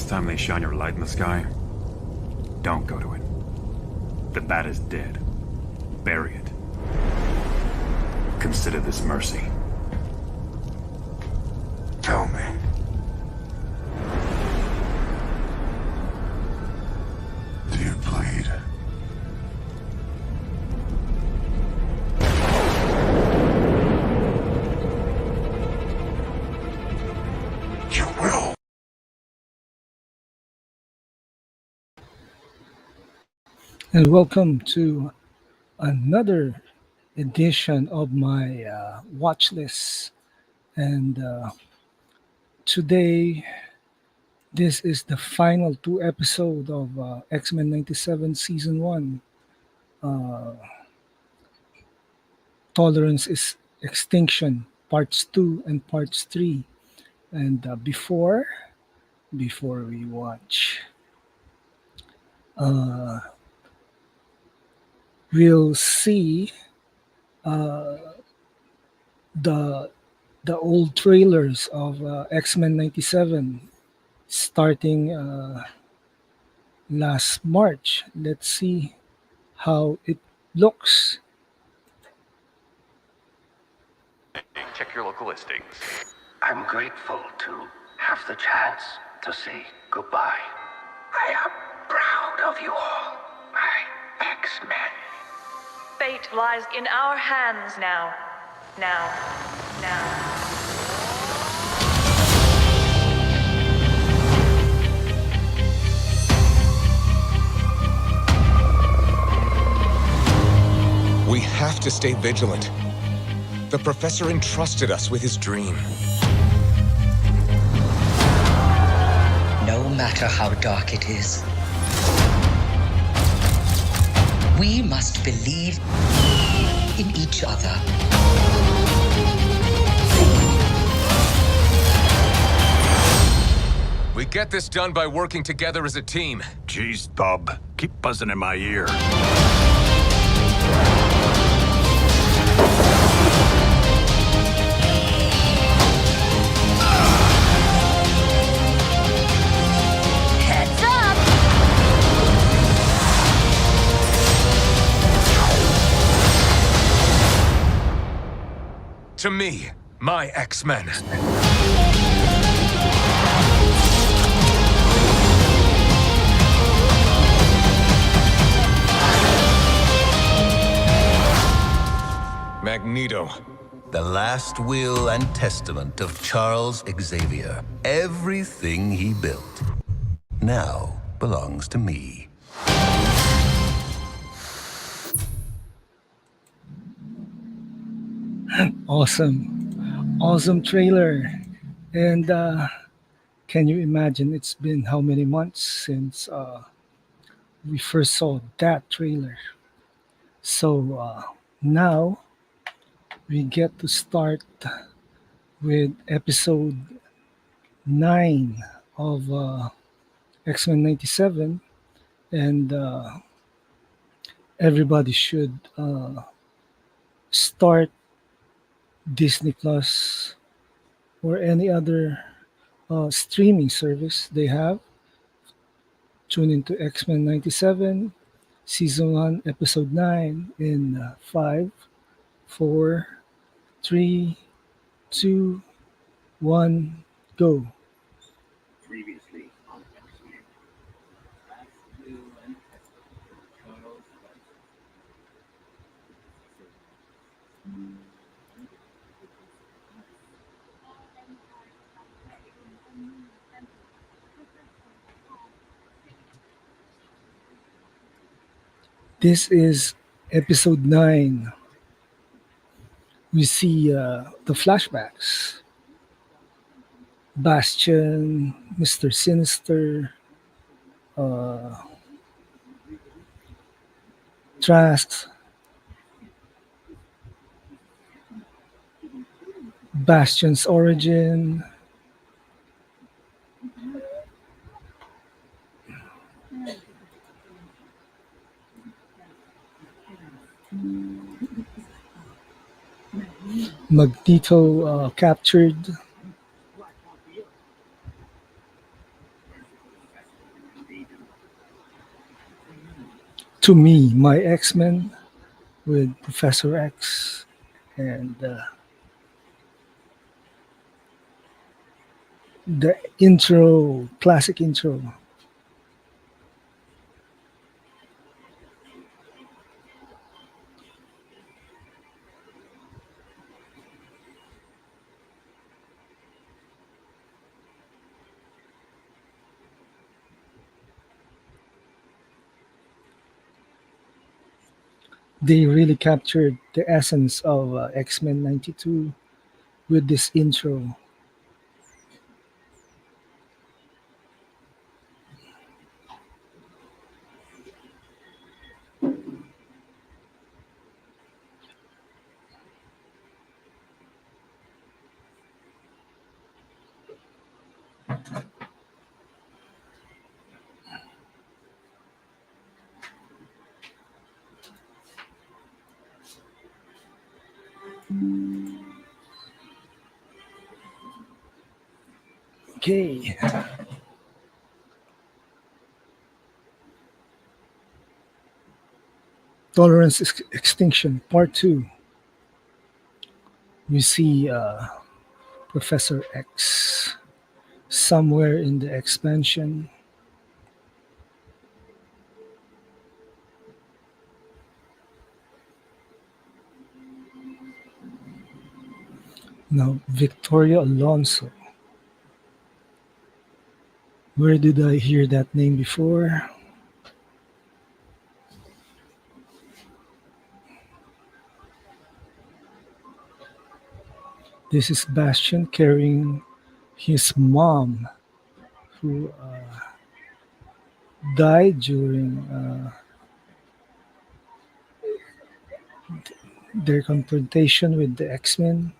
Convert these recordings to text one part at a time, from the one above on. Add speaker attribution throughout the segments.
Speaker 1: last time they shine your light in the sky? Don't go to it. The bat is dead. Bury it. Consider this mercy.
Speaker 2: Tell me. Do you bleed? You will.
Speaker 3: And welcome to another edition of my watch list. And today, this is the final two episode of X-Men 97 Season 1. Uh, Tolerance is Extinction, Parts 2 and Parts 3. And before we watch, uh, we'll see uh, the the old trailers of X-Men 97 starting last March. Let's see how it looks.
Speaker 4: Check your local listings.
Speaker 5: I'm grateful to have the chance to say goodbye. I am proud of you all, my X-Men.
Speaker 6: Fate lies in our hands now. Now.
Speaker 7: We have to stay vigilant. The professor entrusted us with his dream.
Speaker 8: No matter how dark it is, we must believe in each other.
Speaker 7: We get this done by working together as a team.
Speaker 1: Jeez, Bob. Keep buzzing in my ear.
Speaker 6: Heads up!
Speaker 7: To me, my X-Men. Magneto.
Speaker 9: The last will and testament of Charles Xavier. Everything he built now belongs to me.
Speaker 3: Awesome trailer. And can you imagine it's been how many months since we first saw that trailer? So now we get to start with episode 9 of X-Men 97, and everybody should start Disney Plus or any other streaming service they have. Tune into X-Men 97, Season 1, Episode 9 in 5, 4, 3, 2, 1, go.
Speaker 10: Previously on X-Men. Last will and testament of Charles
Speaker 3: This is Episode 9. We see the flashbacks. Bastion, Mr. Sinister, Trask, Bastion's origin, Magneto captured, To me, my X-Men with Professor X and the intro, classic intro. They really captured the essence of X-Men 92 with this intro. Okay, Tolerance Extinction Part 2. We see Professor X somewhere in the expansion. Now, Victoria Alonso. Where did I hear that name before? This is Bastion carrying his mom, who died during their confrontation with the X-Men.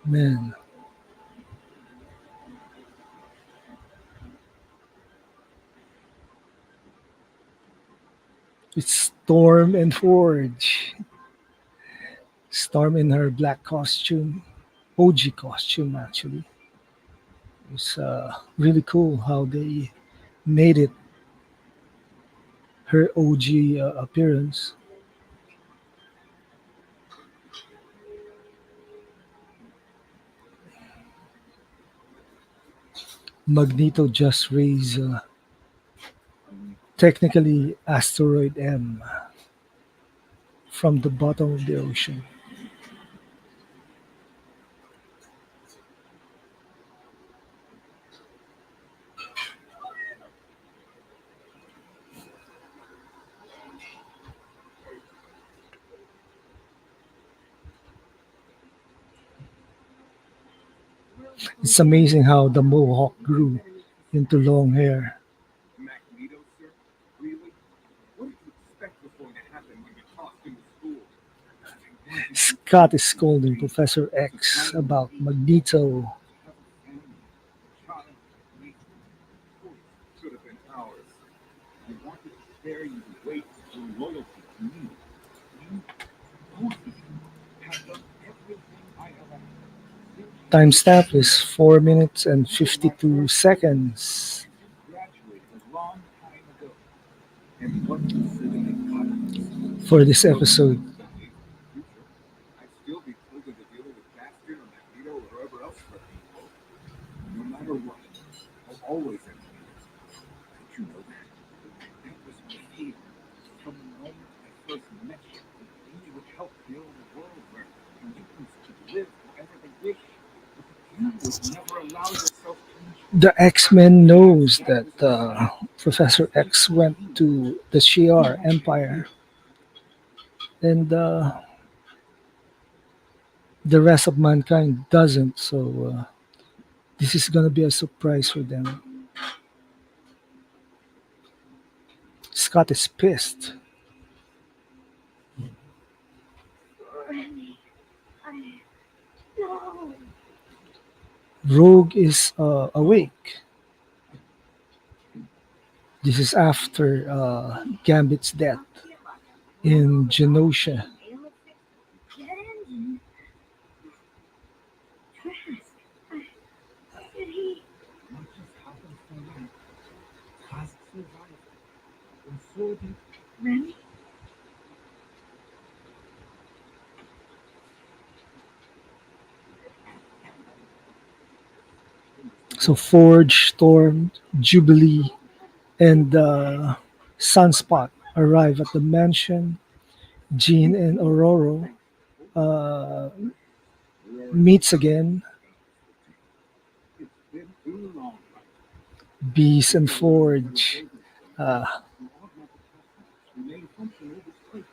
Speaker 3: Man, it's Storm and Forge. Storm in her black costume, OG costume actually. It's really cool how they made it her OG appearance. Magneto just raised technically asteroid M from the bottom of the ocean. It's amazing how the mohawk grew into long hair.
Speaker 10: Magneto, sir? Really? What did you expect was going to happen when you tossed him to school?
Speaker 3: Scott is scolding Professor X about Magneto.
Speaker 10: Have a family, child, mate. Choice should have been ours. I wanted to spare you the weight of your loyalty to me. You, both of you, have done everything I have asked.
Speaker 3: Timestamp is 4 minutes and 52 seconds
Speaker 10: Graduated a long time ago, and wasn't sitting in cotton.
Speaker 3: for this episode.
Speaker 10: I'd still be closer to dealing with Bastion or Magneto or whoever else let me go. No matter what, I'll always have you. Did you know that? That was my fear. From the moment I first met you, that you would help build a world where mutants could live wherever they wish. But you would never allow yourself to
Speaker 3: The X-Men knows that Professor X went to the Shi'ar Empire, and the rest of mankind doesn't. So this is gonna be a surprise for them. Scott is pissed. Rogue is awake. This is after Gambit's death in Genosha. So Forge, Storm, Jubilee, and Sunspot arrive at the mansion. Jean and Aurora uh, meets again.
Speaker 10: It's been too long.
Speaker 3: Beast and Forge uh,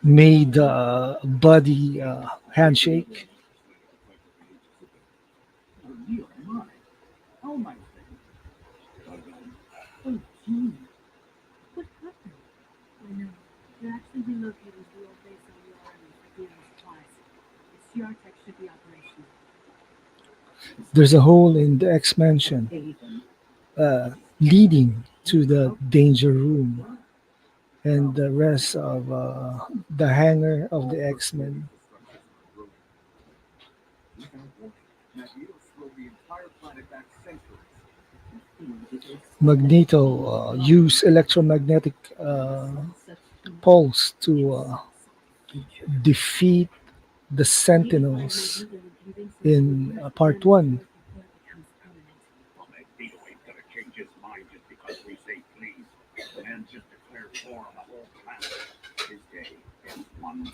Speaker 3: made a buddy handshake.
Speaker 10: How am I saying?
Speaker 11: What happened? I know. They're actually relocating to the old base on the island for dealing supplies. The CR tech should be operational.
Speaker 3: There's a hole in the X mansion leading to the danger room and the rest of the hangar of the X-Men.
Speaker 10: Magneto slowed the entire planet back centuries.
Speaker 3: Magneto used electromagnetic pulse to defeat the Sentinels in part one.
Speaker 10: Well, Magneto ain't gonna change his mind just because we say please. The man just declared war on the whole planet. His day ends one.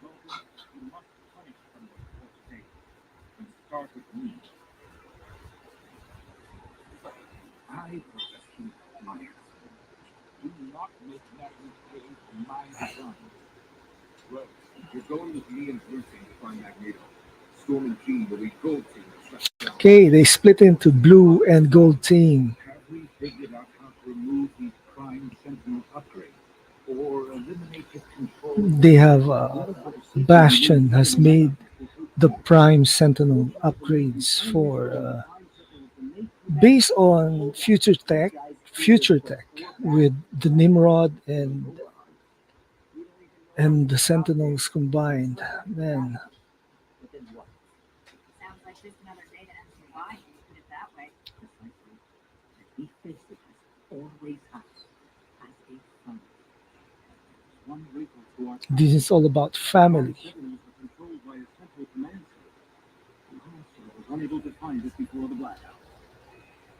Speaker 10: Well, you must punish someone for today. And start with me. I, Professor Myers, do not make that mistake in my son. Well, you're going with me and Blue Team to find Magneto. Storm and Jean will be Gold Team to shut down.
Speaker 3: Okay, they split into blue and gold team.
Speaker 10: Have we figured out how to remove these Prime Sentinel upgrades? Or eliminate his control?
Speaker 3: They have Bastion has made the Prime Sentinel upgrades for based on future tech with the Nimrod and the Sentinels combined. Man,
Speaker 11: Sounds like just another day to end some buying, put it that way.
Speaker 10: He faces us always has as a son. One wrinkle to our
Speaker 3: this is all about family.
Speaker 10: Sentinels are controlled by a central command center. The Hospital was unable to find this before the blackout.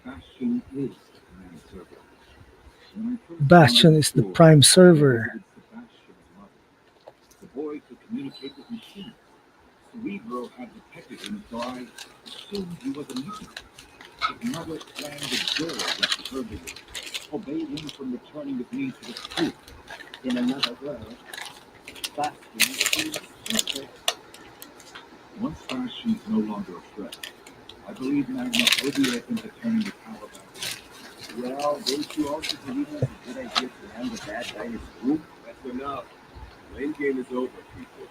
Speaker 10: Bastion is the command server. When I first
Speaker 3: Bastion
Speaker 10: found
Speaker 3: is the
Speaker 10: door,
Speaker 3: prime
Speaker 10: I
Speaker 3: server.
Speaker 10: visited Sebastian's mother. The boy could communicate with machines. Cerebro had detected him, so I assumed he was a mutant. His mother planned a door that preserved him, forbade him from returning with me to the school. In another word, Bastion is perfect. Once Bastion's no longer a threat, I believe Magnus will be open to turning the power back. Well, don't you also believe it's a good idea to hand the bad guy his school? That's enough. The end game is over, people.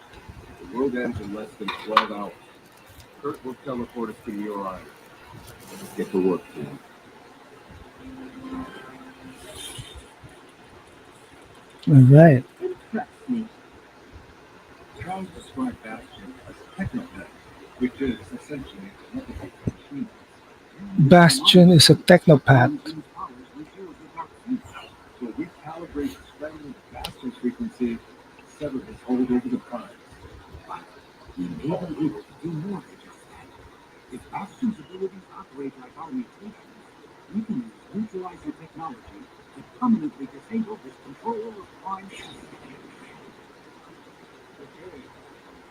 Speaker 10: The world ends in less than 12 hours. Kurt will teleport us to your island. Let's get to work, team.
Speaker 3: All right.
Speaker 10: Impress me. Charles described Bastion as a technopath, which is essentially a telepathy machine.
Speaker 3: Bastion is a technopath.
Speaker 10: So we calibrate the spectrum of Bastion's frequency, sever his hold over the primes. But we may be able to do more than just that. If Bastion's abilities operate like our mutations, we can neutralize your technology to permanently disable his control of prime systems. Okay,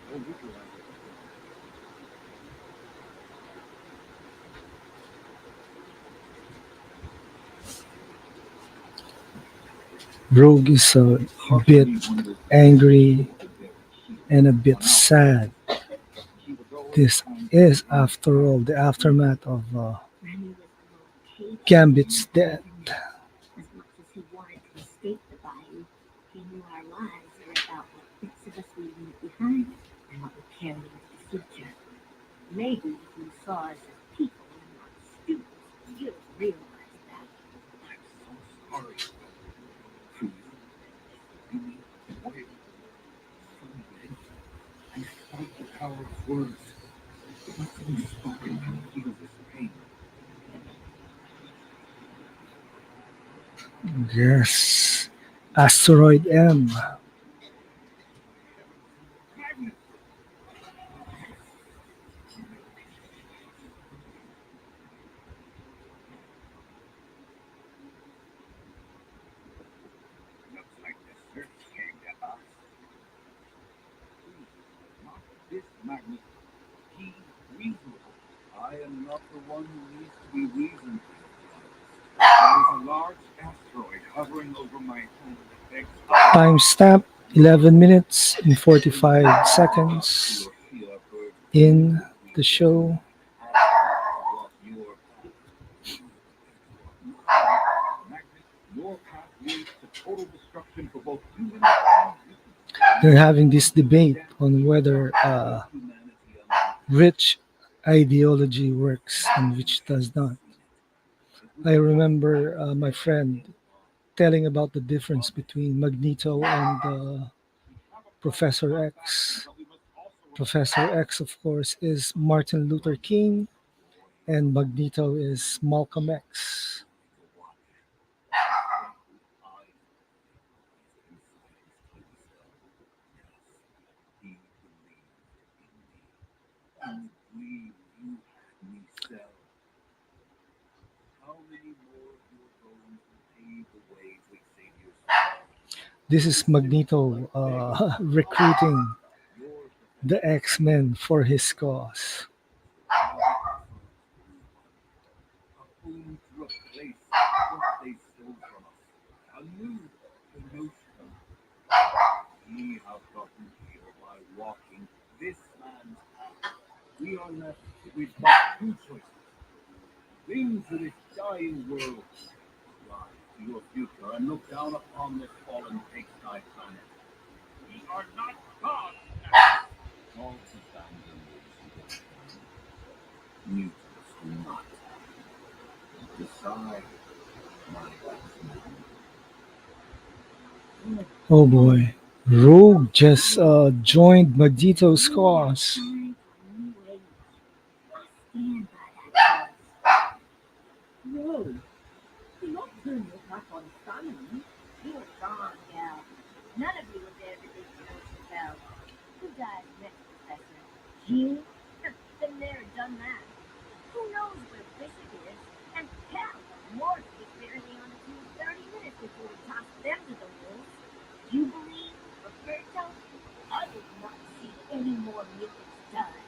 Speaker 10: we'll neutralize it.
Speaker 3: Rogue is a bit angry and a bit sad. This is, after all, the aftermath of Gambit's death.
Speaker 11: As much as he wanted to escape the bayou, he knew our lives are about what bits of us we leave behind and what we carry into the future. Maybe if you saw us as people and not students, you'd realize that.
Speaker 10: I'm so sorry. Please, you mean wait. Someday, I fight the power of words. It must be spoken to heal this pain.
Speaker 3: Yes. Asteroid M.
Speaker 10: Looks like the search came to us. Not this magnet. He's reasonable. I am not the one who needs to be reasoned with. There is a large asteroid hovering over my home.
Speaker 3: Timestamp 11 minutes and 45 seconds in the show.
Speaker 10: Your path leads to total destruction for both human and mutant.
Speaker 3: They're having this debate on whether which ideology works and which does not. I remember my friend telling about the difference between Magneto and Professor X. Professor X, of course, is Martin Luther King, and Magneto is Malcolm X. This is Magneto recruiting the X-Men for his cause.
Speaker 10: We have gotten here by walking this man's path. We are left with but two choices. Cling to this dying world. Rise to your future and look down upon this fallen pigsty planet. We are not gods now. All abandon those who mutants do not. Decide, my X-Men.
Speaker 3: Oh boy. Rogue just joined Magneto's cause.
Speaker 11: No, do not turn your back on family. You are gone, gal. None of you were there to dig the ocean fell. Who died next, Professor? You? Been there, done that. Who knows where Bishop is? And hell, Morph was barely on the team 30 minutes before we tossed them to the wolves. Do you believe, Roberto? I would not see any more mutants die.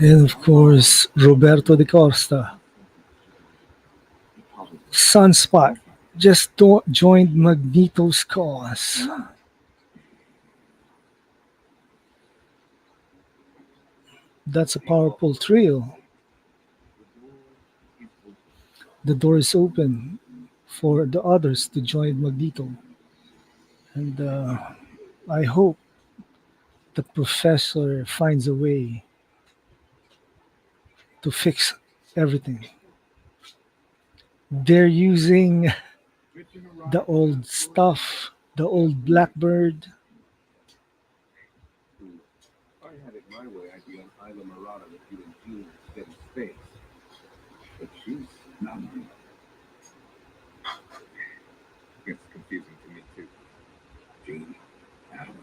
Speaker 3: And of course, Roberto de Costa. Sunspot just joined Magneto's cause. That's a powerful trio. The door is open for the others to join Magneto. And I hope the professor finds a way to fix everything. They're using the old stuff, the old Blackbird.
Speaker 10: If I had it my way, I'd be on Isla Mirada with you and Jean instead of space. But she's not mine. It's confusing to me too. Jean, Adam,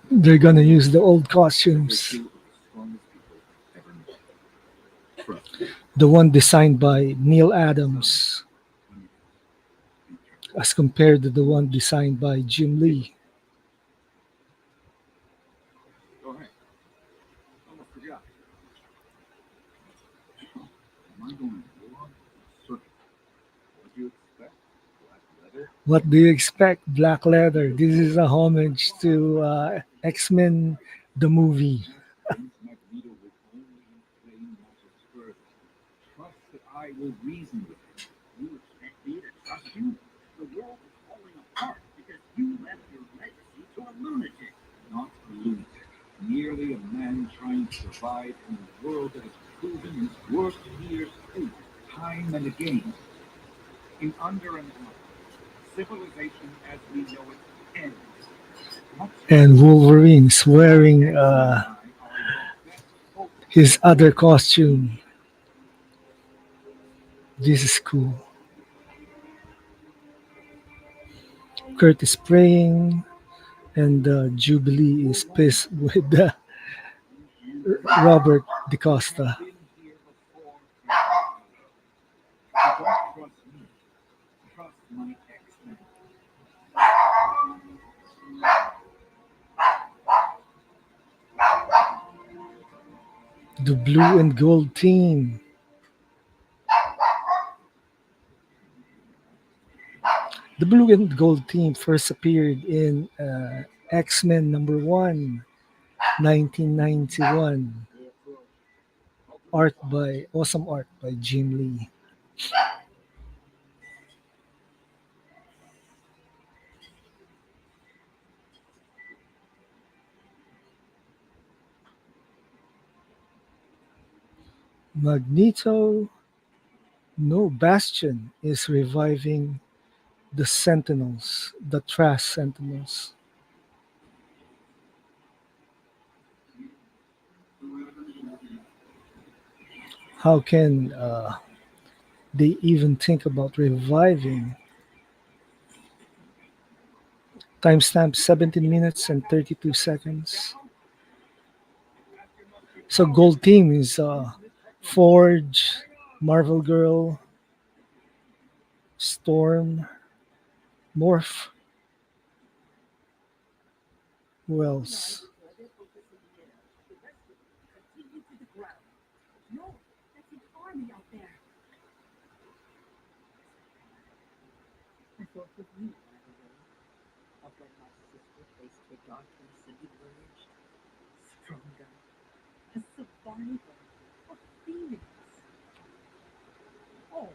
Speaker 3: They're gonna use the old
Speaker 10: they're
Speaker 3: costumes.
Speaker 10: two of the strongest people ever met. Trust me.
Speaker 3: The one designed by Neil Adams as compared to the one designed by Jim Lee.
Speaker 10: Go ahead. Almost forgot. Am I going to war? Circuit. What do you expect? Black leather?
Speaker 3: What do you expect? Black Leather. This is a homage to X-Men, the movie.
Speaker 10: Things Magneto will only inflame matters further. Trust that I will reason with him. You expect me to trust you? The world is falling apart because you left your legacy to a lunatic. Not a lunatic. Merely a man trying to survive in a world that has proven his worth here too, time and again. In under an hour, civilization as we know it ends. Much
Speaker 3: And Wolverine's wearing his other costume. This is cool. Kurt is praying, and Jubilee is pissed with Robert DeCosta.
Speaker 10: Been here before. You don't trust me. Trust my X-Men.
Speaker 3: The blue and gold team. The blue and gold team first appeared in X-Men number 1, 1991. Awesome art by Jim Lee. Magneto, no, Bastion is reviving the Sentinels, the Trash Sentinels. How can they even think about reviving? Timestamp 17 minutes and 32 seconds. So Gold Team is Forge, Marvel Girl, Storm, Morph. Who else?
Speaker 11: No, that's an army out there. I thought with you, by the way, of when my sister faced the darkness and emerged stronger, a survivor, a phoenix. Oh,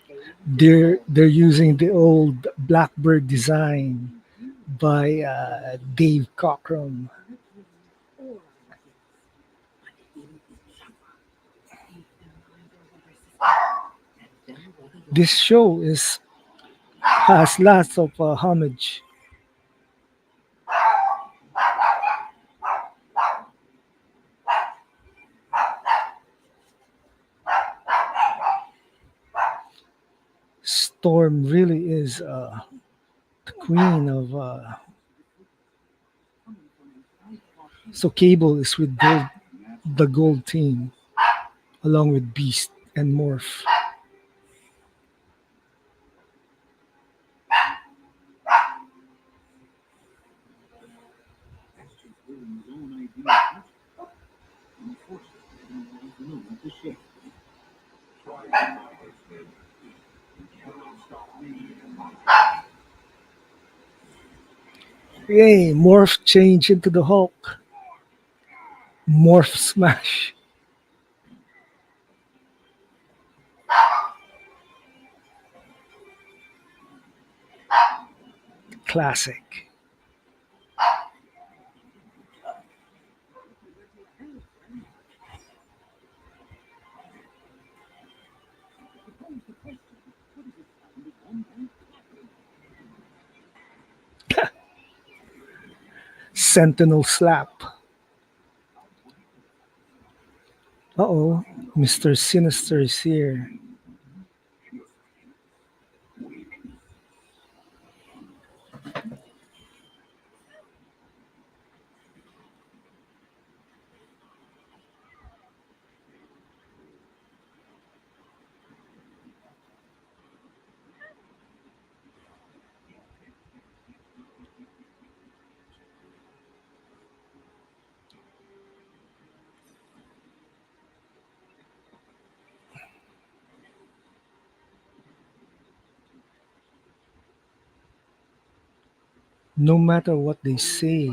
Speaker 11: such
Speaker 3: They're using the old Blackbird design by Dave Cockrum.
Speaker 11: all our kids, but in each other. Keep their mind over their sister, and then ready your
Speaker 3: This show is has lots of homage. Storm really is the queen of. So Cable is with the gold team, along with Beast and Morph.
Speaker 10: Bastion's building his own idea. Unfortunately, he has no one to share. Try to stop X-Men. You cannot stop me and my
Speaker 3: Yay! Morph change into the Hulk. Morph smash. Classic. Sentinel slap. Uh oh, Mr. Sinister is here. No matter what they say,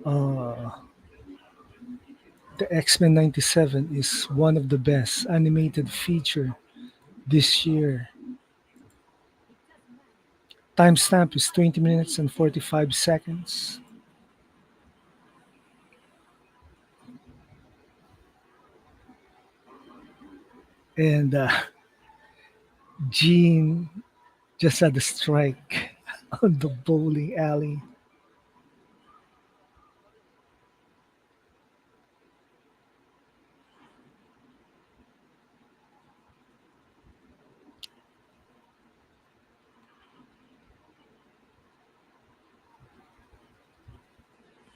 Speaker 3: uh, the X-Men 97 is one of the best animated feature this year. Timestamp is 20 minutes and 45 seconds. And Gene just had a strike on the bowling alley.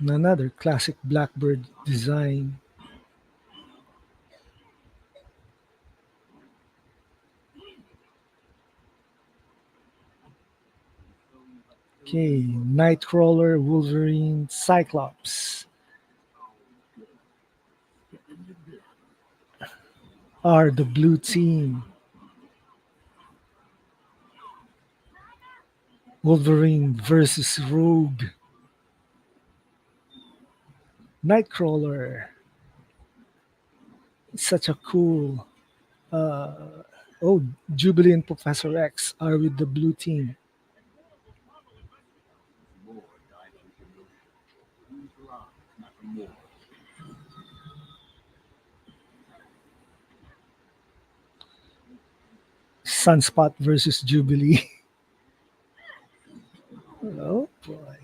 Speaker 3: Another classic Blackbird design. Okay, Nightcrawler, Wolverine, Cyclops are the blue team. Wolverine versus Rogue. Nightcrawler. Such a cool. Oh, Jubilee and Professor X are with the blue team. Sunspot versus Jubilee. Oh boy.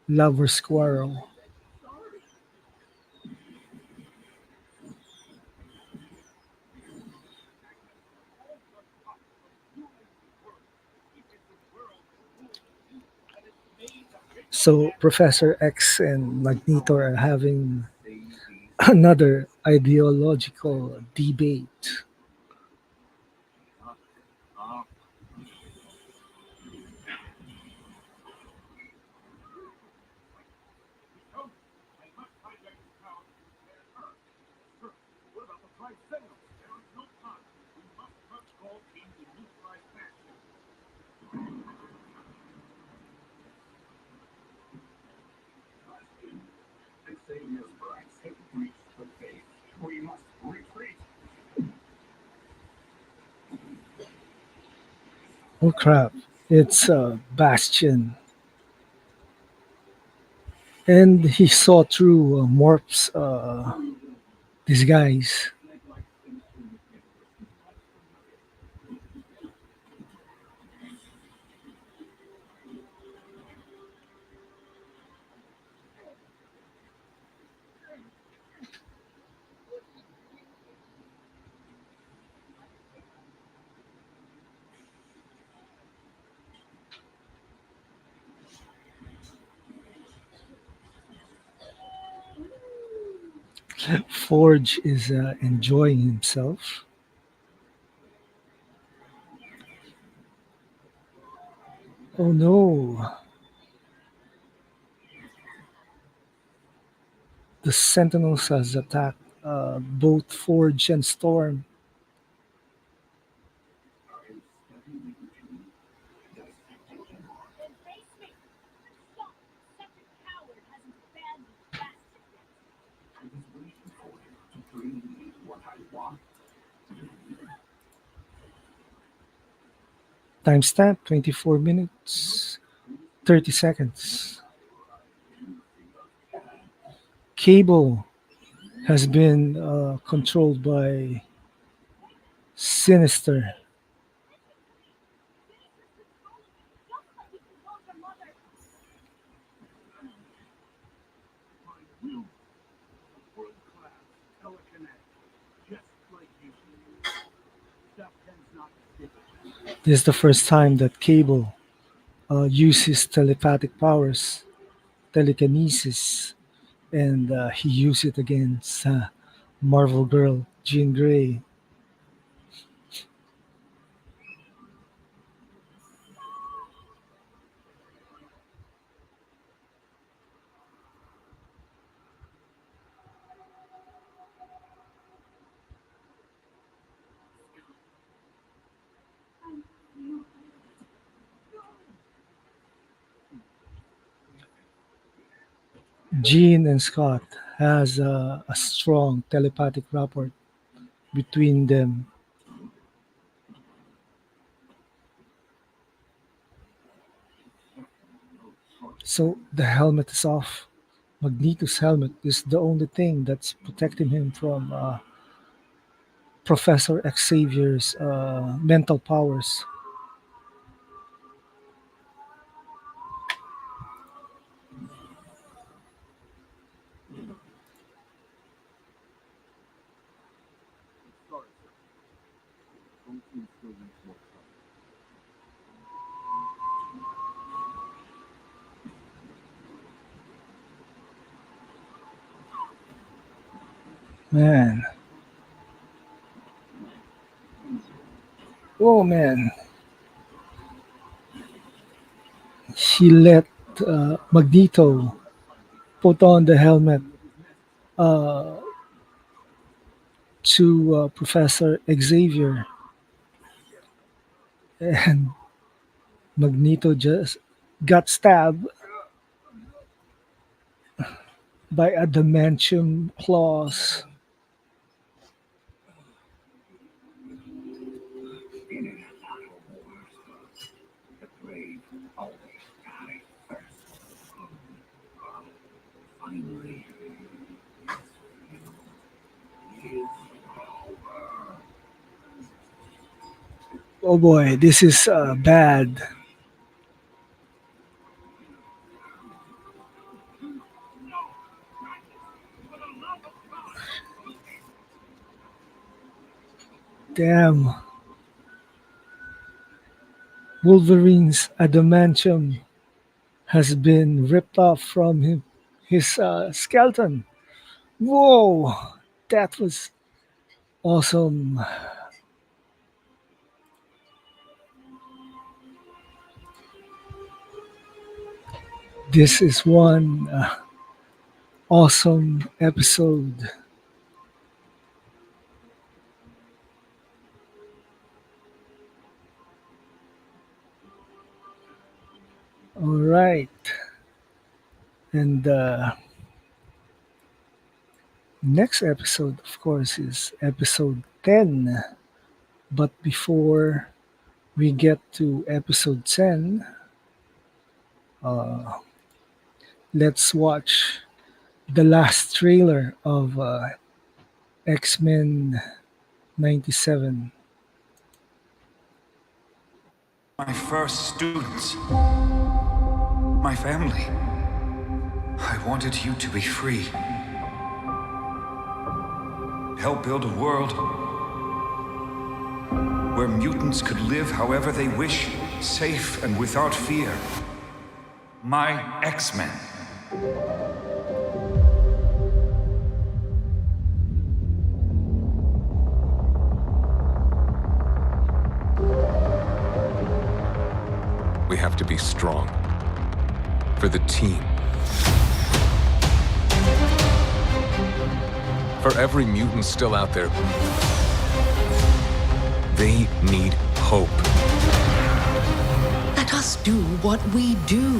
Speaker 3: Lover Squirrel. So Professor X and Magneto are having another ideological debate. Oh crap. It's Bastion. And he saw through Morph's disguise. Forge is enjoying himself. Oh no. The Sentinels has attacked both Forge and Storm. Timestamp 24 minutes 30 seconds. Cable has been controlled by Sinister. This is the first time that Cable uses telepathic powers, telekinesis, and he used it against Marvel Girl, Jean Grey. Jean and Scott has a strong telepathic rapport between them. So the helmet is off. Magneto's helmet is the only thing that's protecting him from Professor Xavier's mental powers. Man. Oh man. He let Magneto put on the helmet uh, to Professor Xavier, and Magneto just got stabbed by adamantium claws.
Speaker 5: In an battle wars, the brave always die first. Finally, his power.
Speaker 3: Oh boy, this is bad. Damn. Wolverine's adamantium has been ripped off from his skeleton. Whoa, that was awesome. This is one awesome episode. All right. And next episode, of course, is episode 10. But before we get to episode 10, uh, let's watch the last trailer of X-Men 97.
Speaker 1: My first students. My family. I wanted you to be free. Help build a world where mutants could live however they wish, safe and without fear. My X-Men.
Speaker 7: We have to be strong. For the team. For every mutant still out there, they need hope.
Speaker 8: Let us do what we do.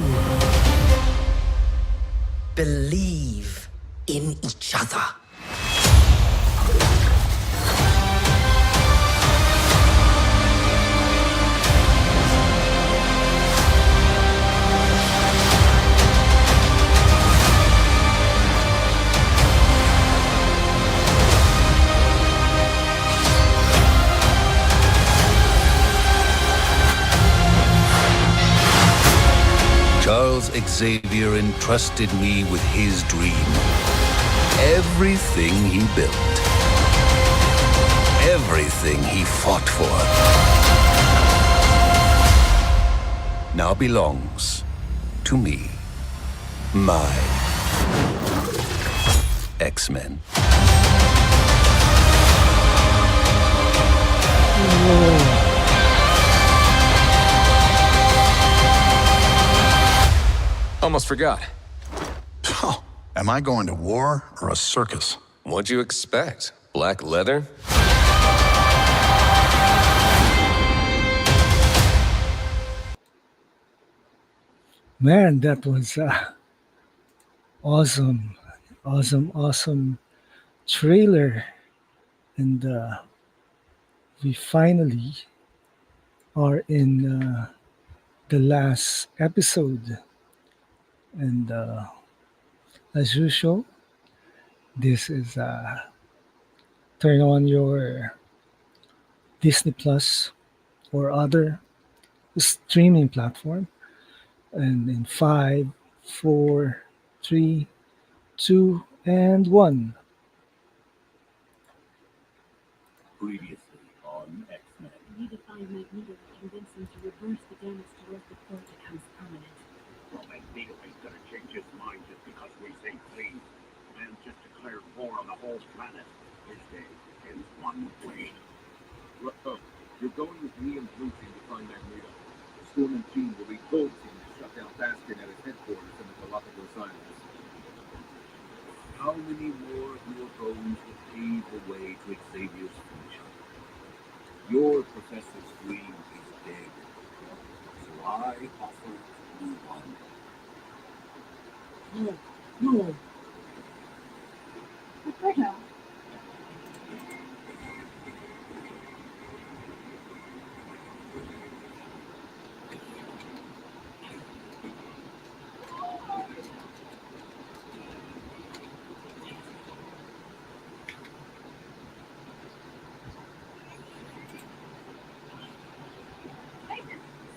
Speaker 8: Believe in each other.
Speaker 9: Charles Xavier entrusted me with his dream. Everything he built. Everything he fought for. Now belongs to me. My X-Men.
Speaker 7: Almost forgot.
Speaker 2: Oh, am I going to war or a circus?
Speaker 12: What'd you expect? Black leather?
Speaker 3: Man, that was awesome. Awesome trailer. And we finally are in the last episode. And as usual, this is turn on your Disney Plus or other streaming platform. And in 5, 4, 3, 2, and 1.
Speaker 5: Previously on X-Men.
Speaker 11: We need to find Magneto and convince him to reverse the damage to Earth before it becomes permanent.
Speaker 10: Well, Magneto ain't gonna change his mind just because we say please. The man just declared war on the the whole planet. His day ends one way. Look, you're going with me and Blue Team to find Magneto. Storm and Jean will be Gold Team to shut down Bastion at his headquarters in the Galapagos Islands. How many more of your bones will pave the way to Xavier's future? Your Professor's dream is dead. So I offer you one. No, no.
Speaker 11: Roberto,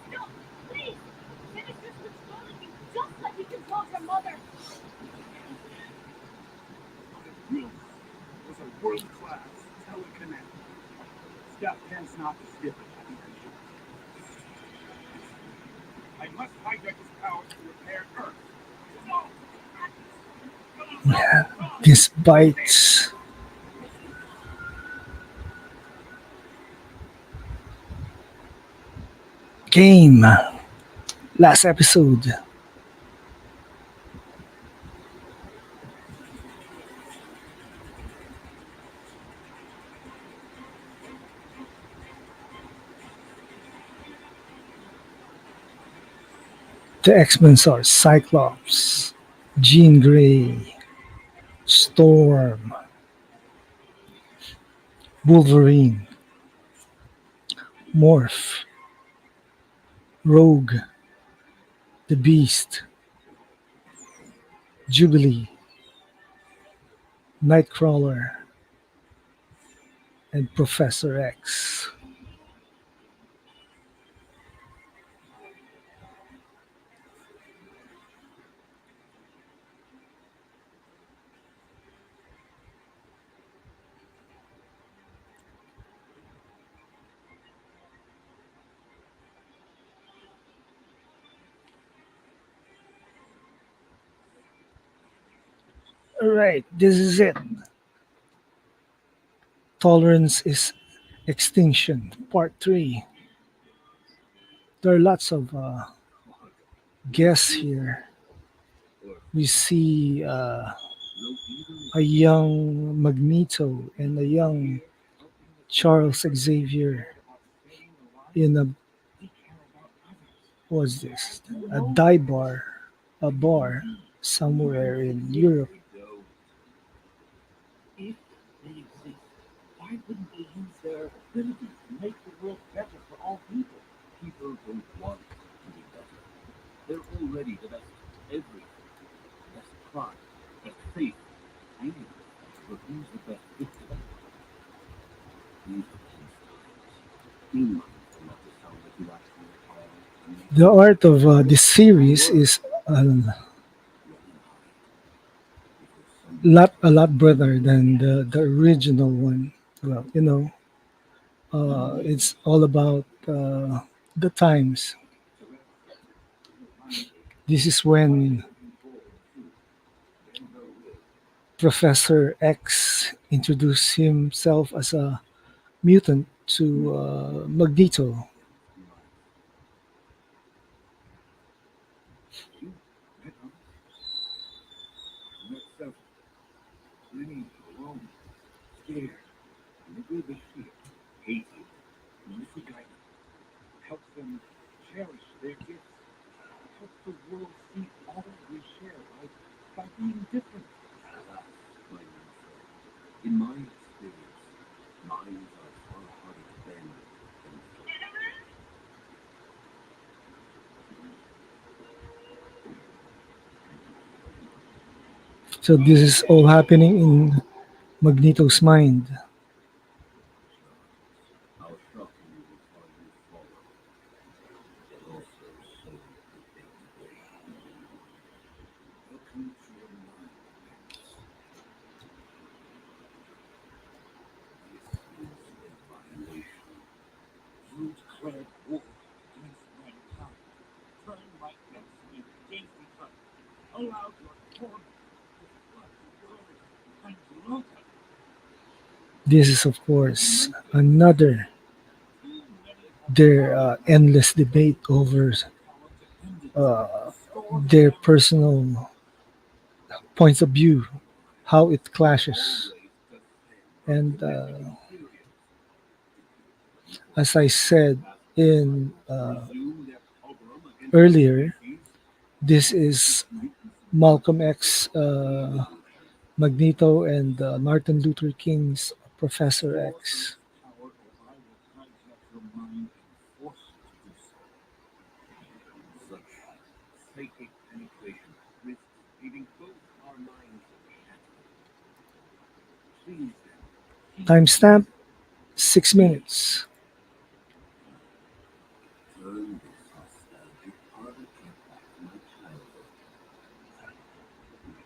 Speaker 11: stop, please. Sinister's controlling you, just like he controls your mother.
Speaker 10: Real was a world-class telekinetic. Step 10's not the skip it. I must hijack his powers to repair Earth. No!
Speaker 3: This bites. Game. Last episode. The X-Men are Cyclops, Jean Grey, Storm, Wolverine, Morph, Rogue, the Beast, Jubilee, Nightcrawler, and Professor X. Alright, this is it. Tolerance is Extinction, Part 3. There are lots of guests here. We see a young Magneto and a young Charles Xavier in a what's this? A dive bar, a bar somewhere in Europe.
Speaker 10: If they exist, why wouldn't they use their ability to make the world better for all people? People don't want to be better. They're already the best everything. Best crime, best faith, anything. But who's the best victim? These are tense times. Be mindful not to sound like you actually are.
Speaker 3: The art of this series is a lot better than the original one. Well, it's all about the times. This is when Professor X introduced himself as a mutant to Magneto.
Speaker 10: Met several. Many alone, scared, and they gave a shit. Hated. And if we guide them, help them cherish their gifts, help the world see all we share by being different. Alas, my young friend, in my experience, minds are far harder to bend than flesh.
Speaker 3: So this is all happening in Magneto's mind.
Speaker 10: How shocking you will find you follow, but also so predictable. Welcome to your mind, Max. This is a violation. You declared war against mankind. Turned my X-Men against each other. Allowed your torment to flood the world and look at
Speaker 3: This is, of course, another their endless debate over uh, their personal points of view, how it clashes. And as I said in earlier, this is Malcolm X, Magneto, and Martin Luther King's Professor X.
Speaker 10: Psychic penetration risks leaving both our minds shattered. Please,
Speaker 3: Timestamp 6 minutes.
Speaker 10: turn this nostalgic article back to my childhood.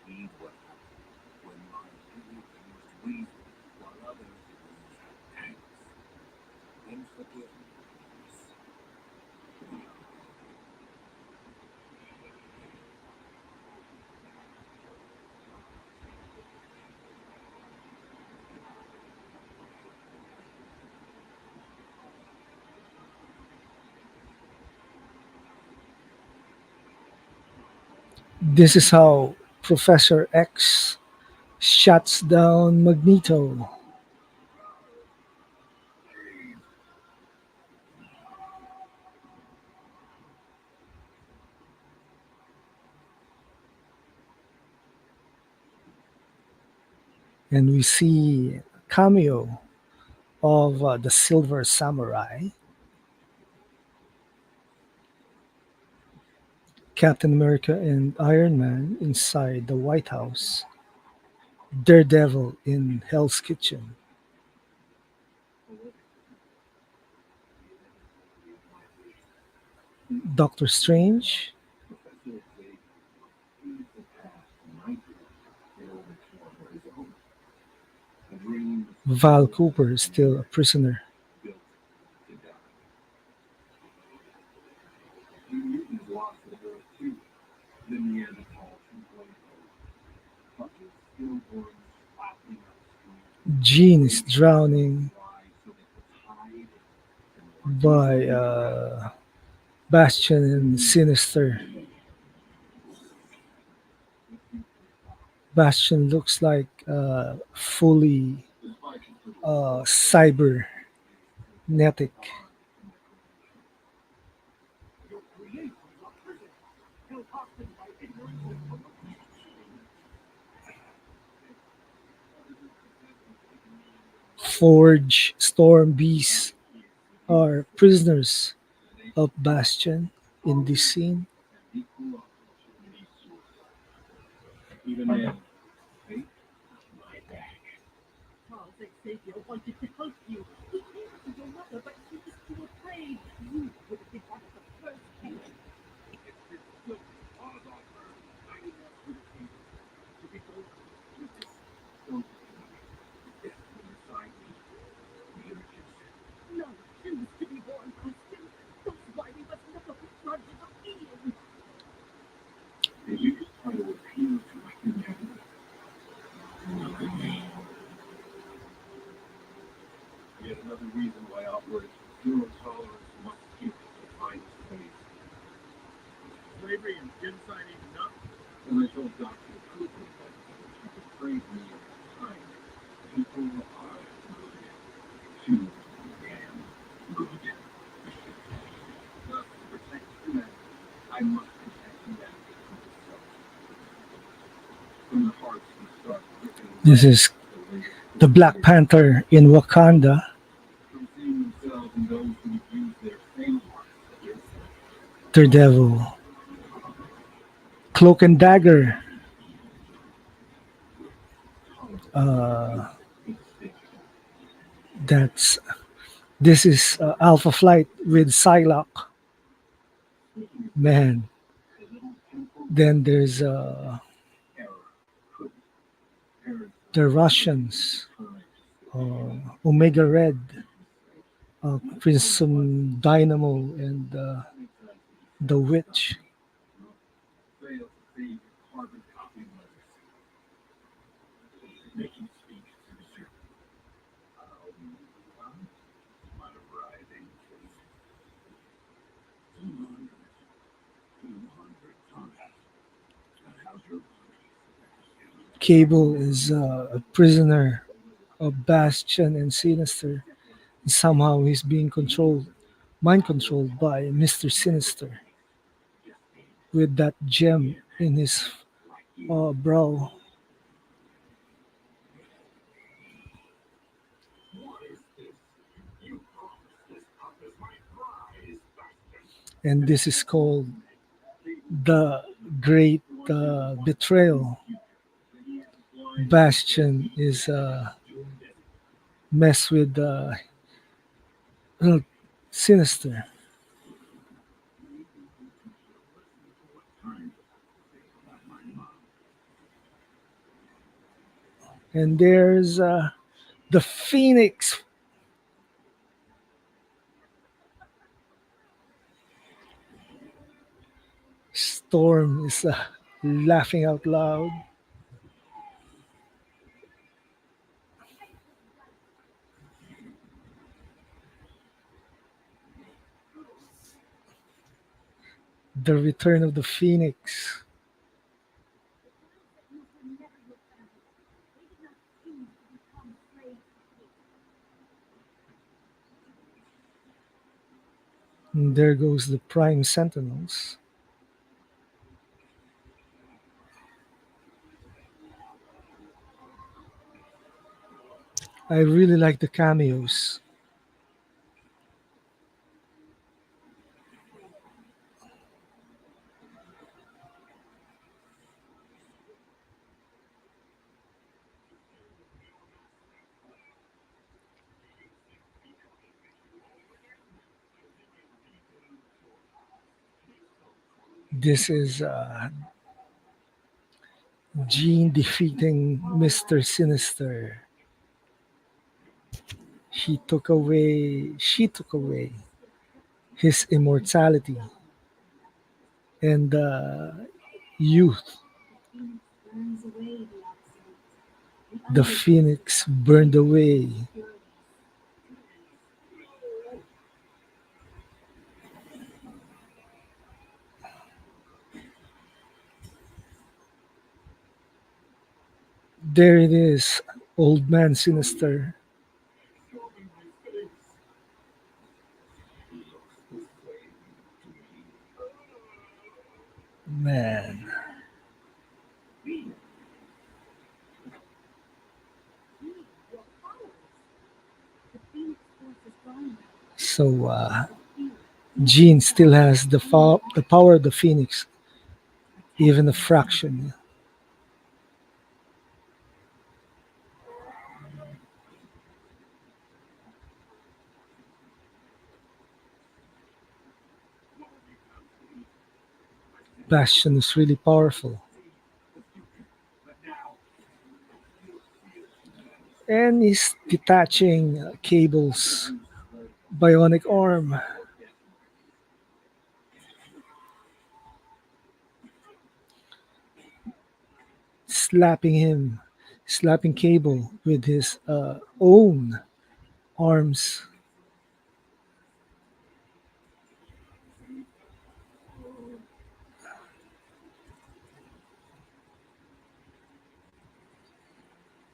Speaker 10: Read what happened when my village used reason while others used tanks. Then forgive me.
Speaker 3: This is how Professor X shuts down Magneto. And we see a cameo of the Silver Samurai, Captain America and Iron Man inside the White House, Daredevil in Hell's Kitchen, Doctor Strange, Val Cooper is still a prisoner. Jean is drowning by Bastion and Sinister. Bastion looks like fully cybernetic. Forge, Storm, Beast are prisoners of Bastion in this scene.
Speaker 10: Even then, fate, my back.
Speaker 11: Charles Xavier wanted to help you. He came to your mother, but she was too afraid. You would have been one of the first people.
Speaker 10: If this guilt falls on her, I would ask her to see to be bold with this. Don't death will decide me. The urgency.
Speaker 11: No, choose to be born Christian. That's why we must never put charges on Ian.
Speaker 10: Did you just try to appeal to my humanity? Yet another reason why Operation Zero Tolerance must keep its finest ways. Slavery and genocide ain't enough. When I told Dr. Cooper that she betrayed me at the time, people are good. Too damn good. Thus, to protect humanity, I must protect humanity from itself. From the hearts we start ripping
Speaker 3: This is the Black Panther in Wakanda.
Speaker 10: from seeing themselves and those who would use their same hearts against them.
Speaker 3: Daredevil, Cloak and Dagger. Uh, that's this is Alpha Flight with Psylocke. Man, then there's the Russians, Omega Red, Crimson Dynamo, and the Witch.
Speaker 10: Fail to save carbon copy letters. Making speech to the serpent.
Speaker 3: Cable is a prisoner of Bastion and Sinister. Somehow he's being mind controlled by Mr. Sinister with that gem in his brow. And this is called the Great Betrayal. Bastion is mess with uh, Sinister. And there's the Phoenix. Storm is laughing out loud. The return of the Phoenix. And there goes the Prime Sentinels. I really like the cameos. This is Jean defeating Mr. Sinister. She took away his immortality and youth. The Phoenix burned away. There it is, Old Man Sinister. Man. So Jean still has the power of the Phoenix, even a fraction. Bastion is really powerful. And he's detaching Cable's bionic arm, slapping Cable with his own arms.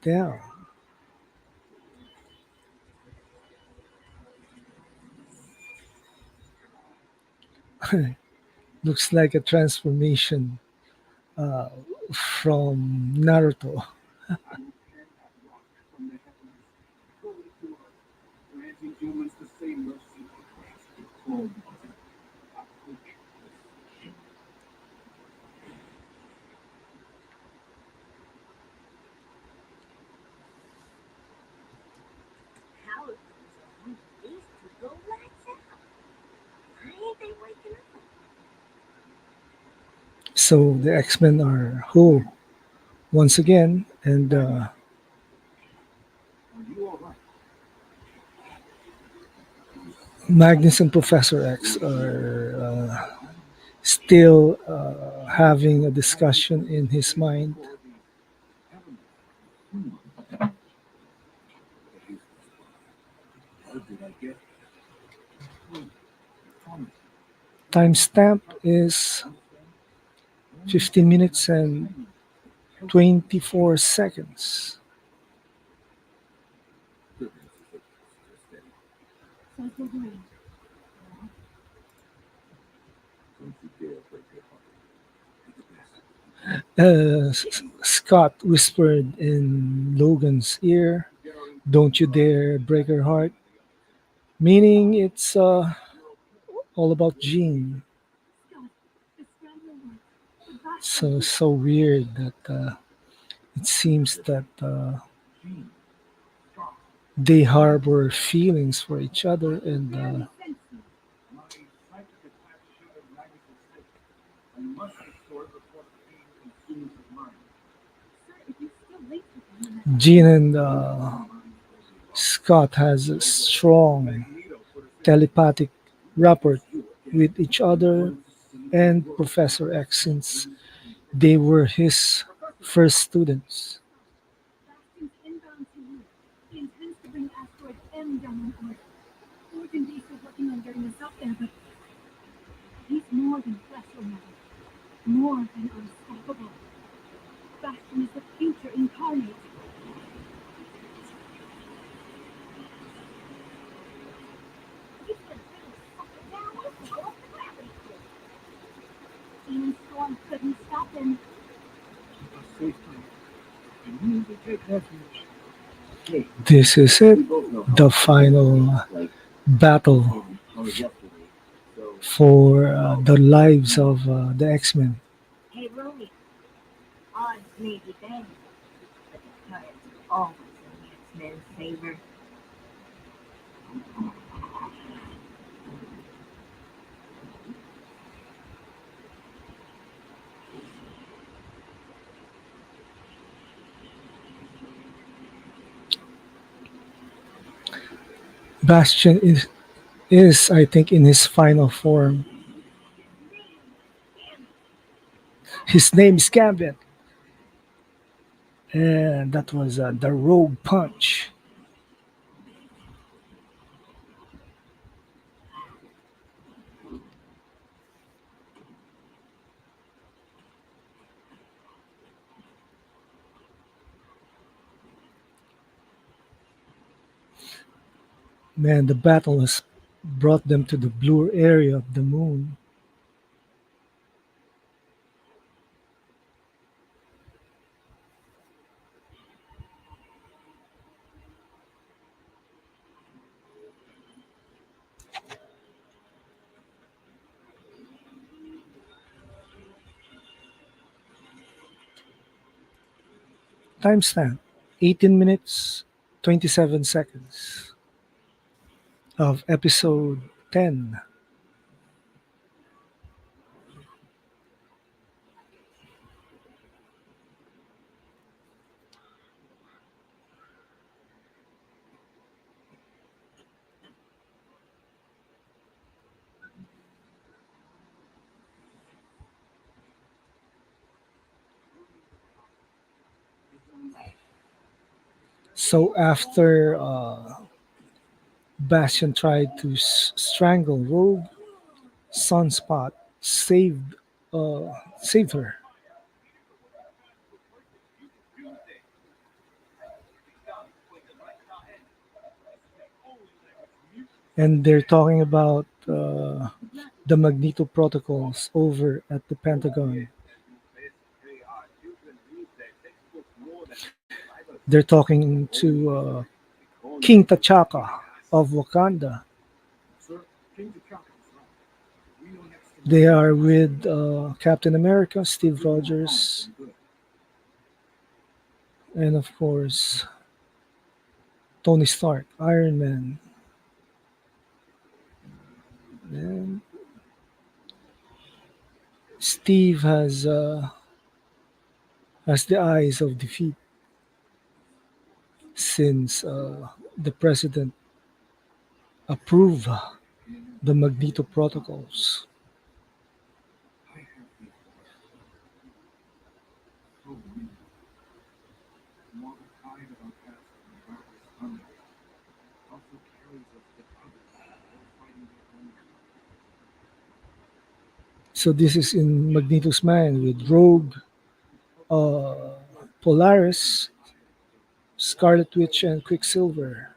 Speaker 3: Down. Looks like a transformation uh, from Naruto.
Speaker 10: Granting humans the same mercy for
Speaker 11: How these two go lights out? Why ain't they waking up?
Speaker 3: So the X-Men are whole once again, and Magnus and Professor X are still having a discussion in his mind. Timestamp is 15 minutes and 24 seconds.
Speaker 11: Says the word.
Speaker 10: Don't you dare break your heart.
Speaker 3: Scott whispered in Logan's ear, "Don't you dare break her heart." Meaning it's all about Jean.
Speaker 11: Scott, the scrambler. The bastard.
Speaker 3: So weird that it seems that they harbor feelings for each other, and
Speaker 10: My psychic attack shattered Magnus's state. I must restore it before the pain consumes his mind.
Speaker 11: Sir, if you still link with him,
Speaker 3: Jean and Scott has a strong telepathic rapport with each other and Professor X since they were his first students.
Speaker 11: Bastion's inbound to you. He intends to bring asteroid M down on Earth. Origin Beast is working on getting us up there, but he's more than flesh or metal. More than unstoppable. Bastion is the future incarnate. He's the biggest sucker down with all of the gravity field. Even Storm couldn't stop him.
Speaker 10: A safe place. And we need to take refuge. Hey,
Speaker 3: This is it,
Speaker 10: we both know
Speaker 3: the
Speaker 10: how
Speaker 3: final
Speaker 10: like
Speaker 3: battle
Speaker 10: only yesterday. So
Speaker 3: for the lives of the X-Men.
Speaker 11: Hey, Romy. Odds may be bad, but the cards are always in the X-Men's favor.
Speaker 3: Bastion is I think in his final form. His name is Gambit, and that was the Rogue Punch. Man, the battle has brought them to the blue area of the moon. Timestamp 18 minutes 27 seconds of episode 10. So after Bastion tried to strangle Rogue, Sunspot saved saved her. And they're talking about the Magneto protocols over at the Pentagon. They're talking to King T'Chaka of Wakanda.
Speaker 10: sir, King T'Chaka is right. We know next to
Speaker 3: They are with Captain America, Steve Rogers,
Speaker 10: good.
Speaker 3: and of course Tony Stark, Iron Man. And Steve has the eyes of defeat since the president approved the Magneto protocols.
Speaker 10: I have these so weak. While the tide of our past and darkest thunder also carries us with others, all fighting their own.
Speaker 3: So this is in Magneto's mind with Rogue, Polaris, Scarlet Witch, and Quicksilver.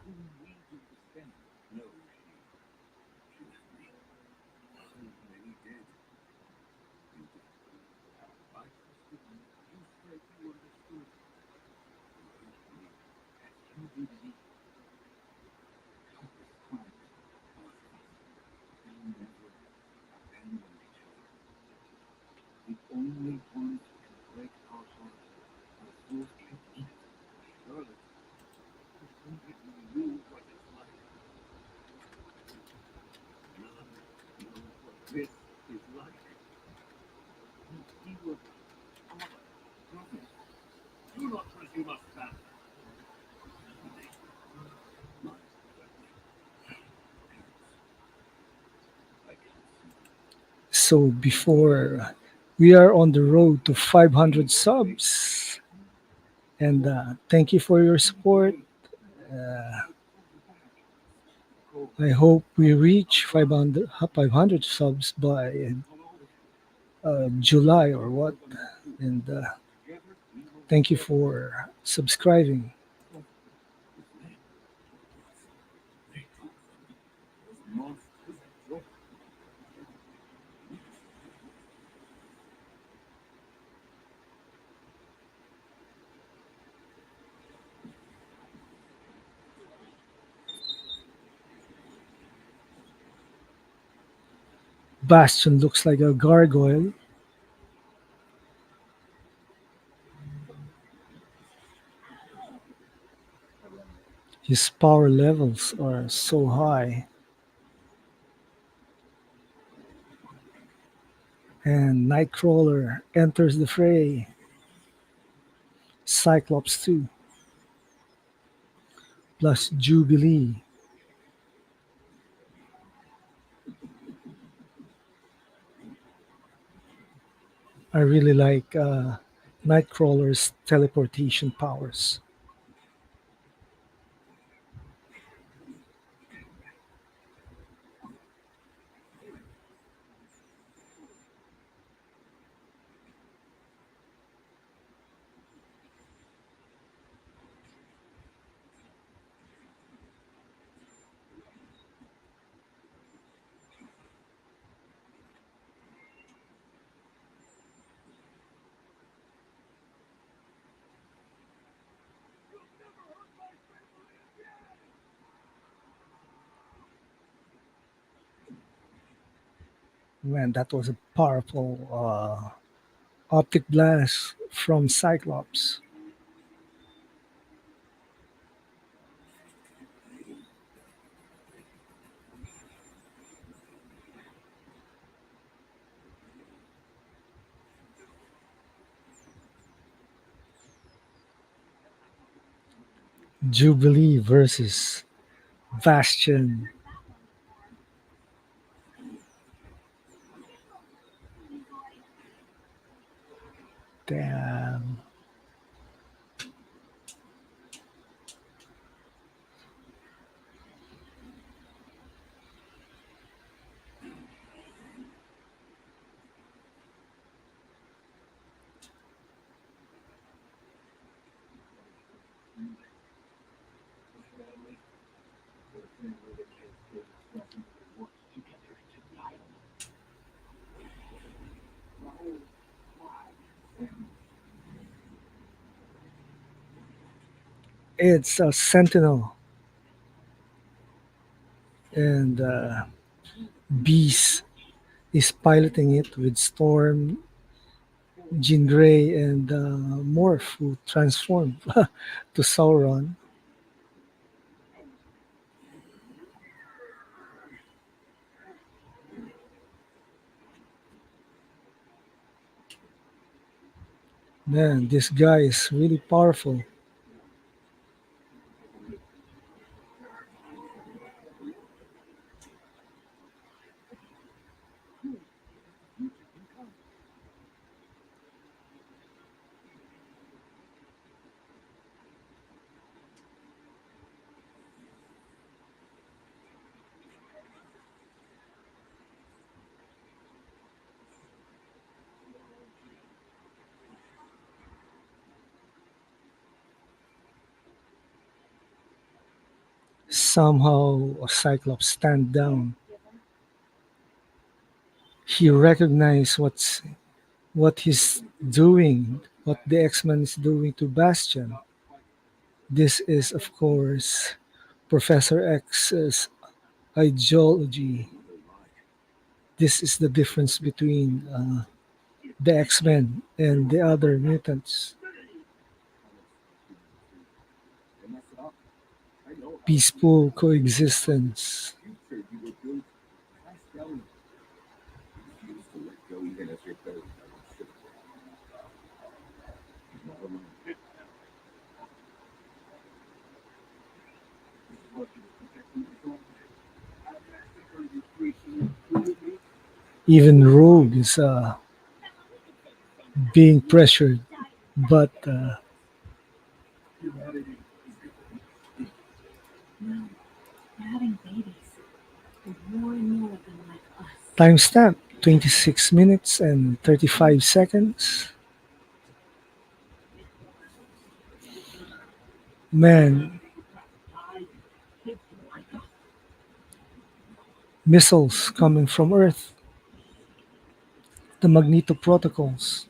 Speaker 10: The only ones who can break our hearts are those kept in it. Charlotte, if only you knew what it's like. None know what this is like. You were our brothers. Do not presume us back. My
Speaker 3: So before we are on the road to 500 subs, and thank you for your support. Uh, I hope we reach 500 subs by July or what. And thank you for subscribing. Bastion looks like a gargoyle. His power levels are so high. And Nightcrawler enters the fray. Cyclops too, plus Jubilee. I really like Nightcrawler's teleportation powers. Man, that was a powerful optic blast from Cyclops. Jubilee versus Bastion. Damn. It's a Sentinel, and Beast is piloting it with Storm, Jean Grey, and Morph, who transformed to Sauron. Man, this guy is really powerful. Somehow, Cyclops stand down. He recognized what he's doing, what the X-Men is doing to Bastion. This is, of course, Professor X's ideology. This is the difference between the X-Men and the other mutants. Peaceful coexistence. Even Rogue is being pressured, but
Speaker 11: No, we're having babies. And more and more of them like us.
Speaker 3: timestamp 26 minutes and 35 seconds. Man, missiles coming from Earth, the Magneto protocols.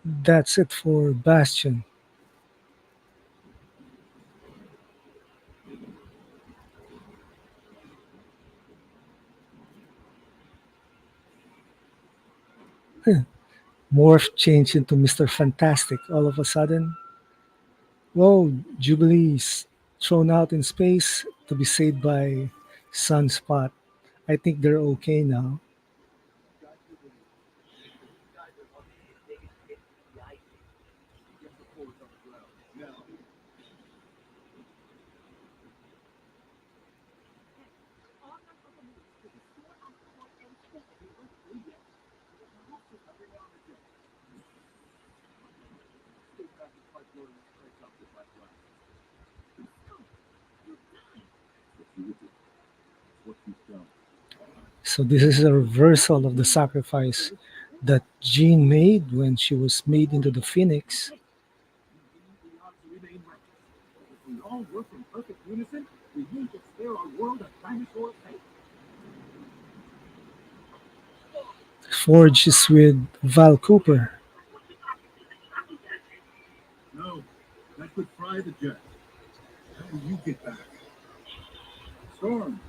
Speaker 3: That's it for Bastion. Morph changed into Mr. Fantastic all of a sudden. Whoa, Jubilee's thrown out in space to be saved by Sunspot. I think they're okay now. So this is a reversal of the sacrifice that Jean made when she was made into the Phoenix.
Speaker 10: If we all work in perfect unison, we need to spare our world a dinosaur fate.
Speaker 3: Forge is with Val Cooper.
Speaker 10: No, that could fry the jet. How will you get back? Storm,